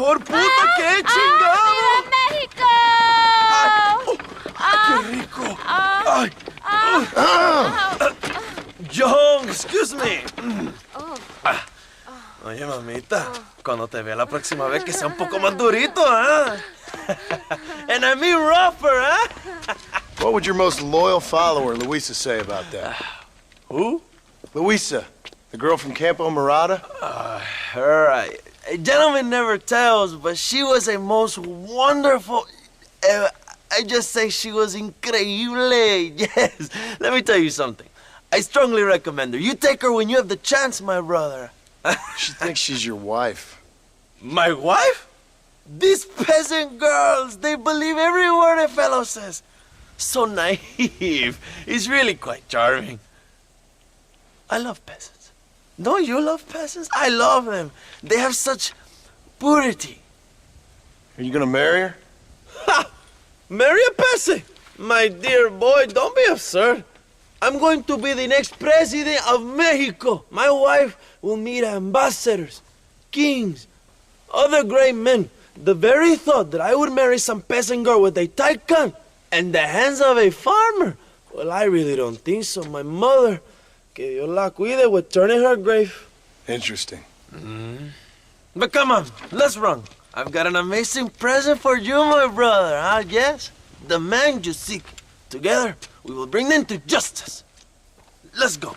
mejor puta que he chingado. ¡México! ¡Qué rico! Ay. John, excuse me. Oye, mamita, cuando te vea la próxima vez que sea un poco más durito, ¿ah? And I mean rougher, ¿ah? What would your most loyal follower, Luisa, say about that? Who? Luisa, the girl from Campo Mirada? Her, a gentleman never tells, but she was a most wonderful... I just say she was increíble. Yes. Let me tell you something. I strongly recommend her. You take her when you have the chance, my brother. She thinks she's your wife. My wife? These peasant girls, they believe every word a fellow says. So naive. It's really quite charming. I love peasants. Don't you love peasants? I love them. They have such purity. Are you gonna marry her? Ha! Marry a peasant? My dear boy, don't be absurd. I'm going to be the next president of Mexico. My wife will meet ambassadors, kings, other great men. The very thought that I would marry some peasant girl with a tight gun and the hands of a farmer, well, I really don't think so. My mother, que Dios la cuide, would turn in her grave. Interesting. But come on, let's run. I've got an amazing present for you, my brother, huh? Yes? The man you seek. Together, we will bring them to justice. Let's go.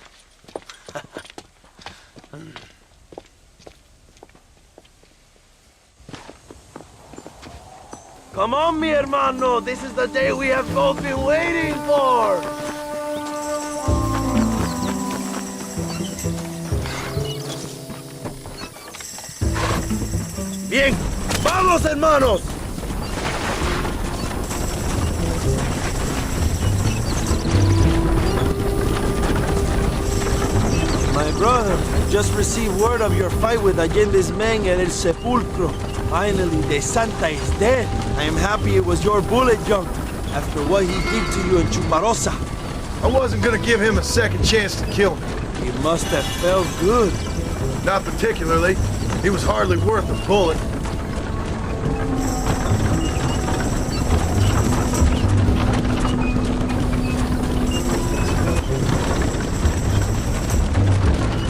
Come on, mi hermano. This is the day we have both been waiting for. Bien. ¡Vamos, hermanos! My brother, just received word of your fight with Allende's men at El Sepulcro. Finally, the Santa is dead. I am happy it was your bullet, John, after what he did to you in Chuparosa. I wasn't gonna give him a second chance to kill me. It must have felt good. Not particularly. He was hardly worth a bullet.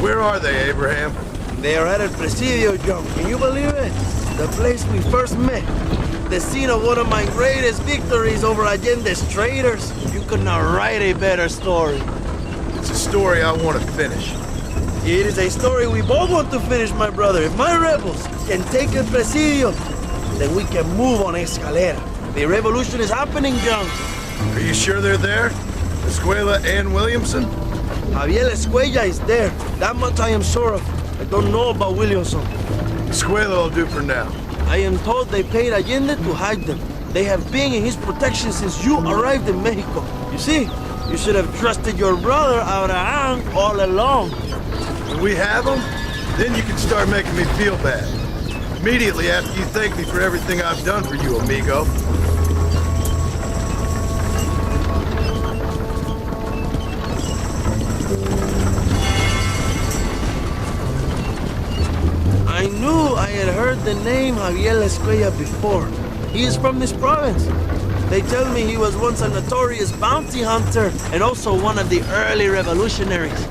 Where are they, Abraham? They are at El Presidio, John. Can you believe it? The place we first met. The scene of one of my greatest victories over Allende's traitors. You could not write a better story. It's a story I want to finish. It is a story we both want to finish, my brother. If my rebels can take El Presidio, then we can move on Escalera. The revolution is happening, John. Are you sure they're there? Escuella and Williamson? Javier Escuella is there. That much I am sure of. I don't know about Williamson. Escuella will do for now. I am told they paid Allende to hide them. They have been in his protection since you arrived in Mexico. You see, you should have trusted your brother Abraham all along. When we have them, then you can start making me feel bad. Immediately after you thank me for everything I've done for you, amigo. I knew I had heard the name Javier Escuella before. He is from this province. They tell me he was once a notorious bounty hunter and also one of the early revolutionaries.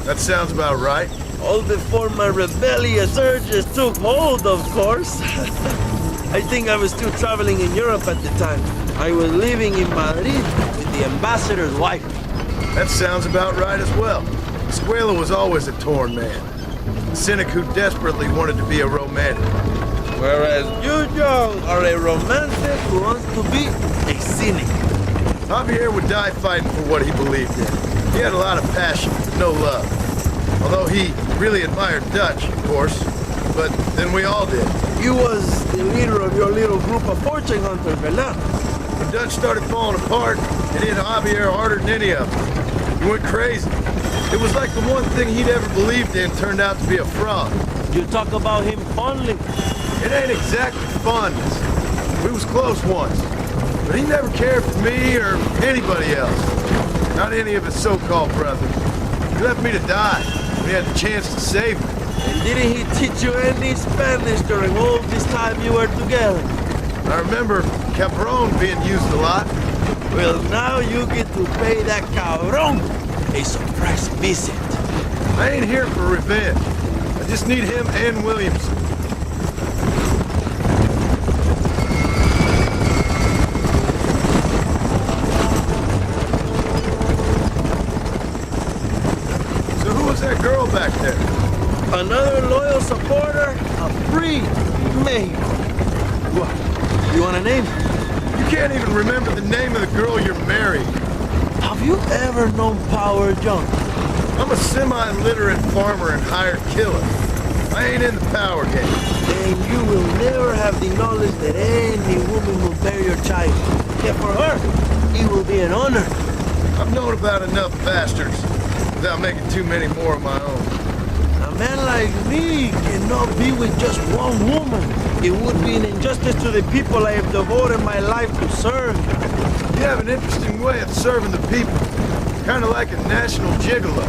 That sounds about right. All before my rebellious urges took hold, of course. I think I was still traveling in Europe at the time. I was living in Madrid with the ambassador's wife. That sounds about right as well. Escuella was always a torn man. A cynic who desperately wanted to be a romantic. Whereas you, John, are a romantic who wants to be a cynic. Javier would die fighting for what he believed in. He had a lot of passion, but no love. Although he really admired Dutch, of course. But then we all did. You was the leader of your little group of fortune hunters, ¿verdad? When Dutch started falling apart, it hit Javier harder than any of them. He went crazy. It was like the one thing he'd ever believed in turned out to be a fraud. You talk about him fondly. It ain't exactly fondness. We was close once. But he never cared for me or anybody else. Not any of his so-called brothers. He left me to die when he had the chance to save me. And didn't he teach you any Spanish during all this time you were together? I remember Cabron being used a lot. Well, now you get to pay that cabron a surprise visit. I ain't here for revenge. I just need him and Williamson. So who was that girl back there? Another loyal supporter of free Mexico. What? You want a name? You can't even remember the name of the girl you're marrying. Have you ever known Power John? I'm a semi-literate farmer and hired killer. I ain't in the power game. Then you will never have the knowledge that any woman will bear your child. Yet for her, it will be an honor. I've known about enough bastards without making too many more of my own. A man like me cannot be with just one woman. It would be an injustice to the people I have devoted my life to serve. You have an interesting way of serving the people. Kind of like a national gigolo.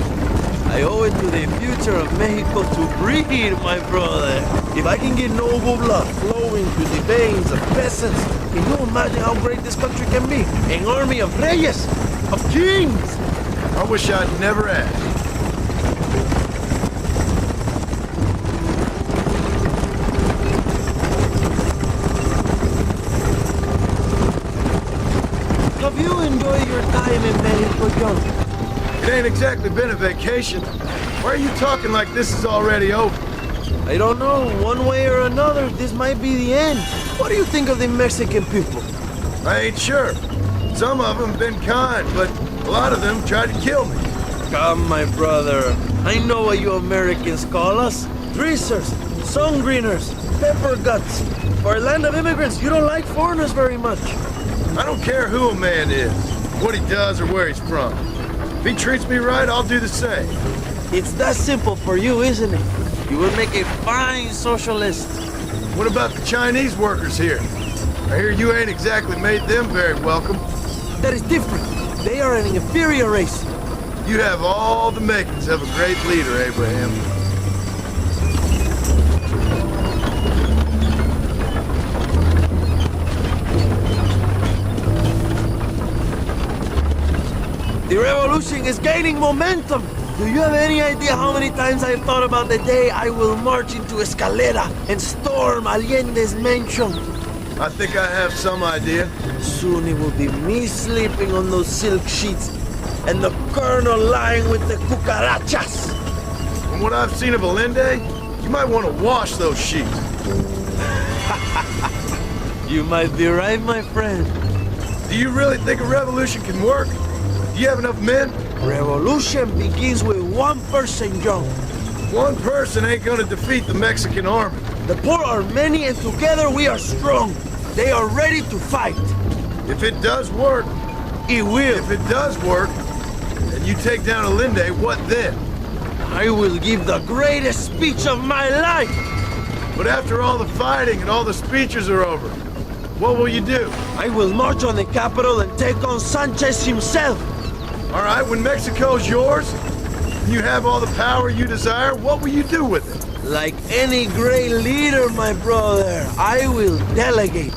I owe it to the future of Mexico to breed, my brother. If I can get noble blood flowing through the veins of peasants, can you imagine how great this country can be? An army of reyes, of kings. I wish I'd never asked. Have you enjoyed your time in Mexico, John? It ain't exactly been a vacation. Why are you talking like this is already over? I don't know. One way or another, this might be the end. What do you think of the Mexican people? I ain't sure. Some of them been kind, but a lot of them tried to kill me. Come, my brother. I know what you Americans call us. Greasers, sun greeners, pepper guts. For a land of immigrants, you don't like foreigners very much. I don't care who a man is, what he does, or where he's from. If he treats me right, I'll do the same. It's that simple for you, isn't it? You would make a fine socialist. What about the Chinese workers here? I hear you ain't exactly made them very welcome. That is different. They are an inferior race. You have all the makings of a great leader, Abraham. The revolution is gaining momentum. Do you have any idea how many times I've thought about the day I will march into Escuella and storm Allende's mansion? I think I have some idea. Soon it will be me sleeping on those silk sheets and the colonel lying with the cucarachas. From what I've seen of Allende, you might want to wash those sheets. You might be right, my friend. Do you really think a revolution can work? Do you have enough men? Revolution begins with one person, John. One person ain't gonna defeat the Mexican army. The poor are many and together we are strong. They are ready to fight. If it does work, It will. if it does work, and you take down Allende, what then? I will give the greatest speech of my life. But after all the fighting and all the speeches are over, what will you do? I will march on the capital and take on Sanchez himself. All right, when Mexico's yours, and you have all the power you desire, what will you do with it? Like any great leader, my brother, I will delegate.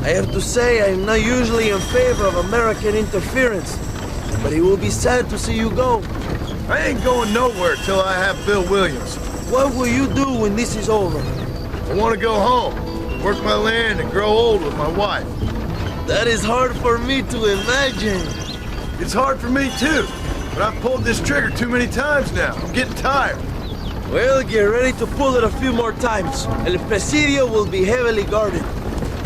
I have to say, I'm not usually in favor of American interference, but it will be sad to see you go. I ain't going nowhere till I have Bill Williams. What will you do when this is over? I want to go home, work my land, and grow old with my wife. That is hard for me to imagine. It's hard for me too, but I've pulled this trigger too many times now. I'm getting tired. Well, get ready to pull it a few more times. El Presidio will be heavily guarded.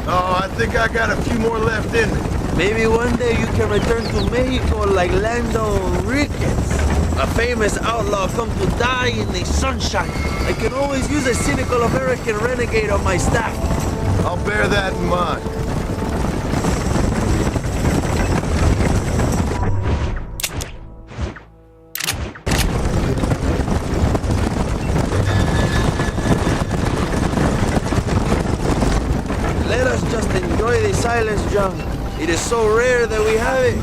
Oh, I think I got a few more left in me. Maybe one day you can return to Mexico like Lando Enriquez. A famous outlaw come to die in the sunshine. I can always use a cynical American renegade on my staff. I'll bear that in mind. Let us John. It is so rare that we have it.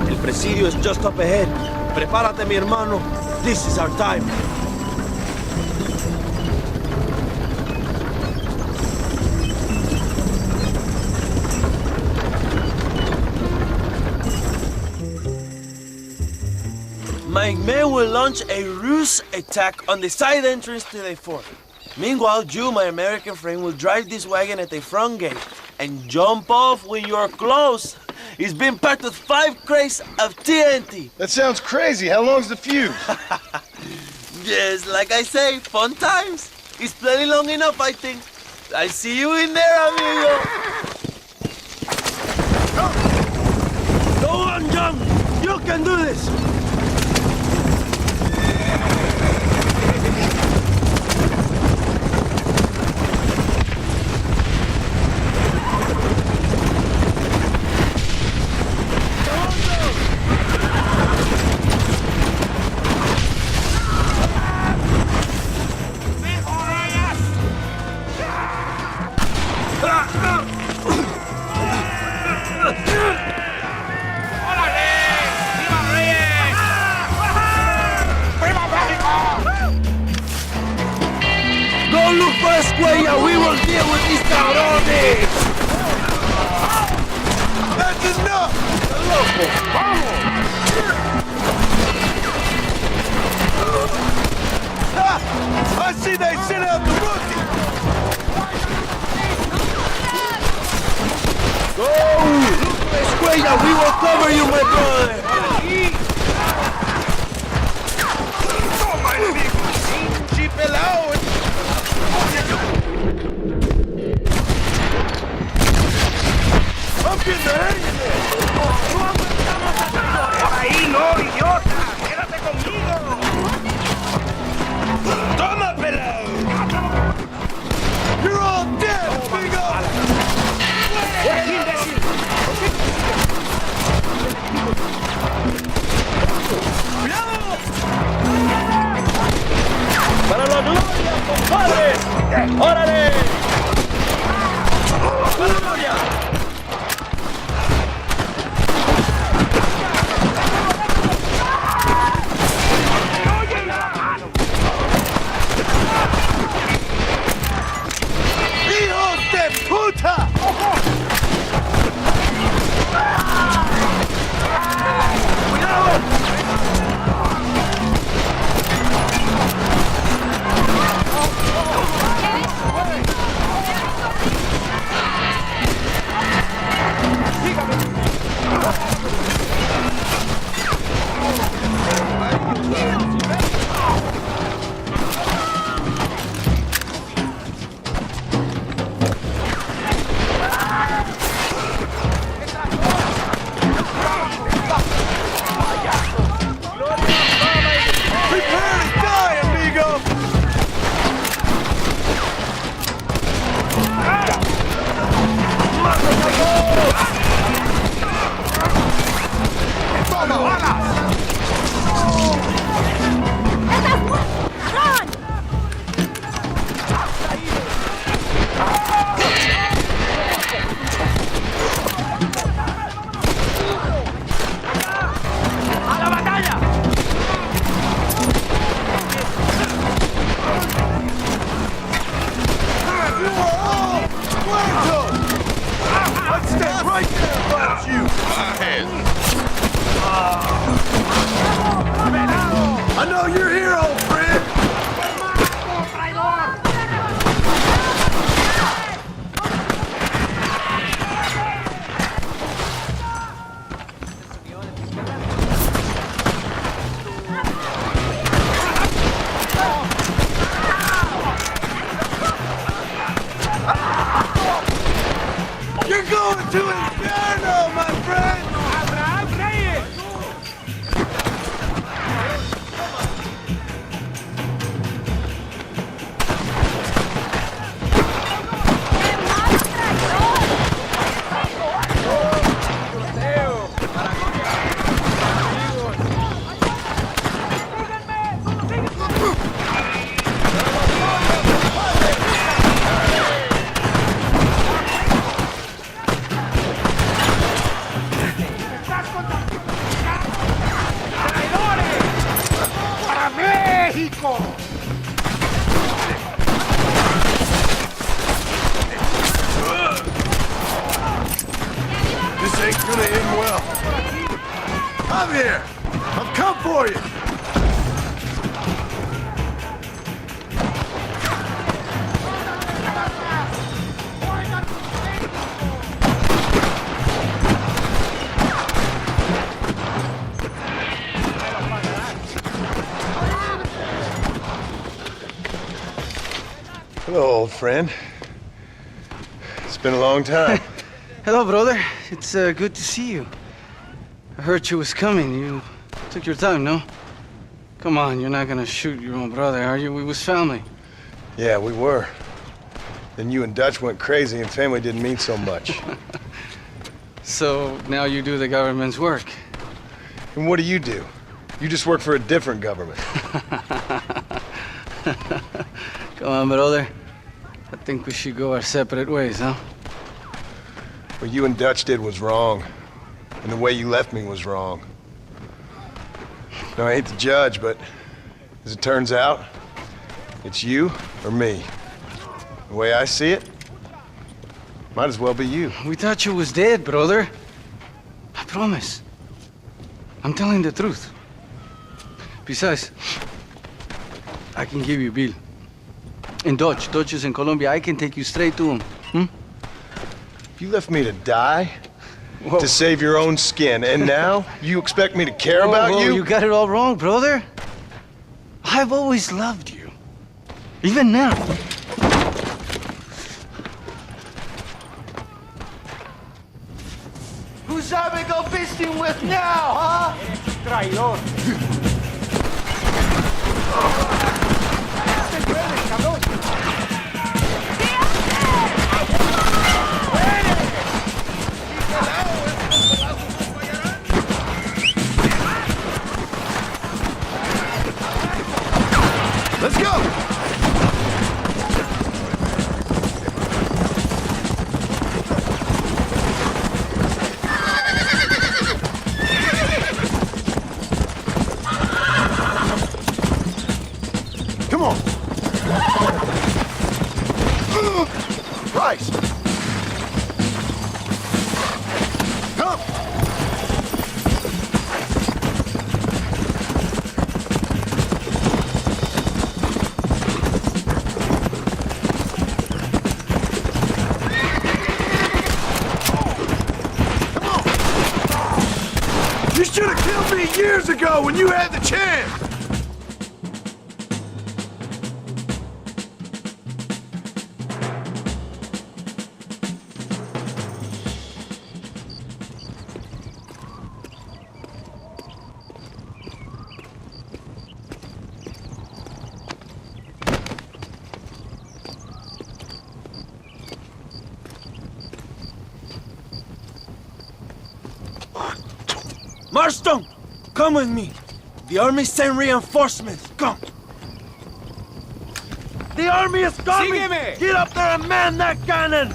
El presidio is just up ahead. Prepárate, mi hermano. This is our time. My men will launch a ruse attack on the side entrance to the fort. Meanwhile, you, my American friend, will drive this wagon at the front gate and jump off when you're close. It's been packed with 5 crates of TNT. That sounds crazy. How long's the fuse? Yes, like I say, fun times. It's plenty long enough, I think. I see you in there, amigo. Go on, John. You can do this. Don't look for Escuella. We will deal with these cabrones. That's enough! Loco, vamos. I see they sent out the rookie! Go! Look for Escuella. We will cover you, my brother. Toma, enemigo! Pinche pelao! I'm getting the hang of this! ¡Por ahí no, idiota! ¡Quédate conmigo! Toma, pelao! You're all dead, amigo! ¡Por aquí, imbécil! ¡Para la gloria, compadre! ¡Órale! ¡Para la gloria! ¡Hijos de puta! Prepare to die, amigo! ¡Toma, balas! Run! ¡A la batalla! You are all muertos! I'd stand right there if I was you! I know you're here, old friend! You're going to Inferno, my friend! ain't gonna end well. I'm here. I've come for you. Hello, old friend. It's been a long time. Hello, brother. It's good to see you. I heard you was coming. You took your time, no? Come on, you're not gonna shoot your own brother, are you? We was family. Yeah, we were. Then you and Dutch went crazy and family didn't mean so much. So now you do the government's work. And what do? You just work for a different government. Come on, brother. I think we should go our separate ways, huh? What you and Dutch did was wrong. And the way you left me was wrong. Now, I hate to judge, but as it turns out, it's you or me. The way I see it, might as well be you. We thought you was dead, brother. I promise. I'm telling the truth. Besides, I can give you Bill. In Dutch. Dutch is in Colombia. I can take you straight to him. You left me to die? Whoa. To save your own skin, and now you expect me to care about Whoa, you? You got it all wrong, brother. I've always loved you. Even now. Who's I go visiting with now, huh? Traidor. Let's go! Come on! Price! Come! You should have killed me years ago when you had the chance! Marston, come with me. The army sent reinforcements. Come. The army is coming. Sígueme. Get up there and man that cannon.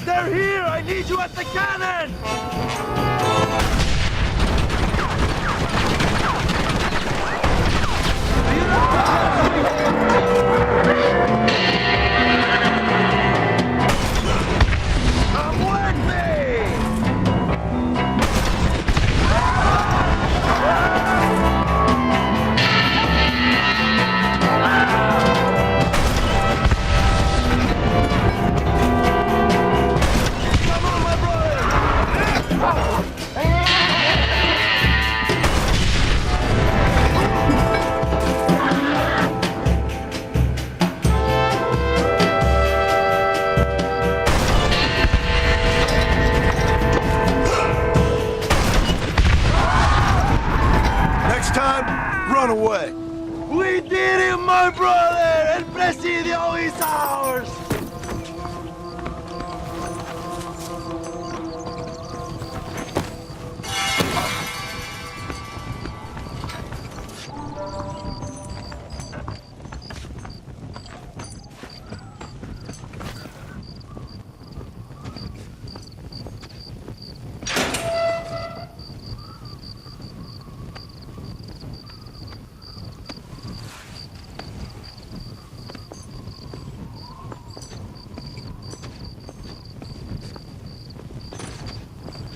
They're here. I need you at the cannon. Come with me! Come on, my brother!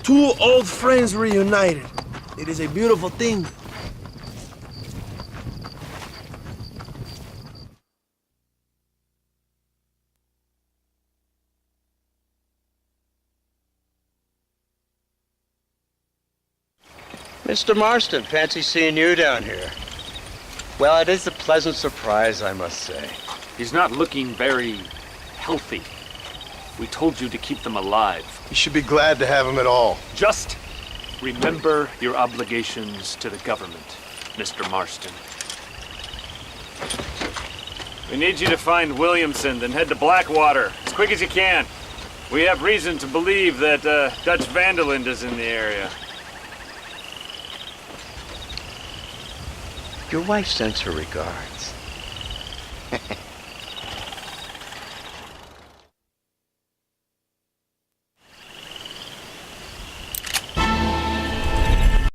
Two old friends reunited. It is a beautiful thing. Mr. Marston, fancy seeing you down here. Well, it is a pleasant surprise, I must say. He's not looking very healthy. We told you to keep them alive. You should be glad to have him at all. Just remember your obligations to the government, Mr. Marston. We need you to find Williamson, then head to Blackwater as quick as you can. We have reason to believe that Dutch Vanderland is in the area. Your wife sends her regards.